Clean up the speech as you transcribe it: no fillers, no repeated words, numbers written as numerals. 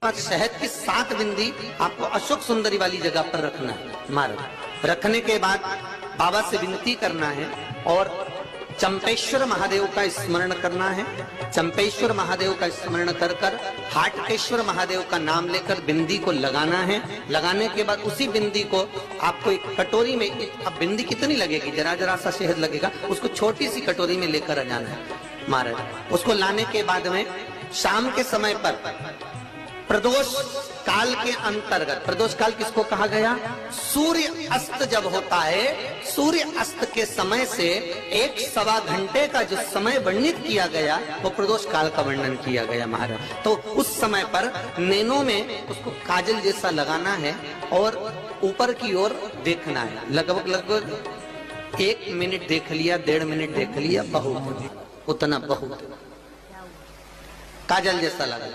शहद की 7 बिंदी आपको अशोक सुंदरी वाली जगह पर रखना है। महाराज रखने के बाद बाबा से विनती करना है और चंपेश्वर महादेव का स्मरण करना है। चंपेश्वर महादेव का स्मरण कर कर हाटकेश्वर महादेव का नाम लेकर बिंदी को लगाना है। लगाने के बाद उसी बिंदी को आपको एक कटोरी में, अब बिंदी कितनी लगेगी, जरा जरा सा शहद लगेगा, उसको छोटी सी कटोरी में लेकर आ जाना है। महाराज उसको लाने के बाद में शाम के समय पर प्रदोष काल के अंतर्गत, प्रदोष काल किसको कहा गया, सूर्य अस्त जब होता है, सूर्य अस्त के समय से 1-1.25 घंटे का जो समय वर्णित किया गया वो प्रदोष काल का वर्णन किया गया महाराज। तो उस समय पर नैनों में उसको काजल जैसा लगाना है और ऊपर की ओर देखना है। लगभग 1 मिनट देख लिया, 1.5 मिनट देख लिया, बहुत, उतना बहुत काजल जैसा लगा।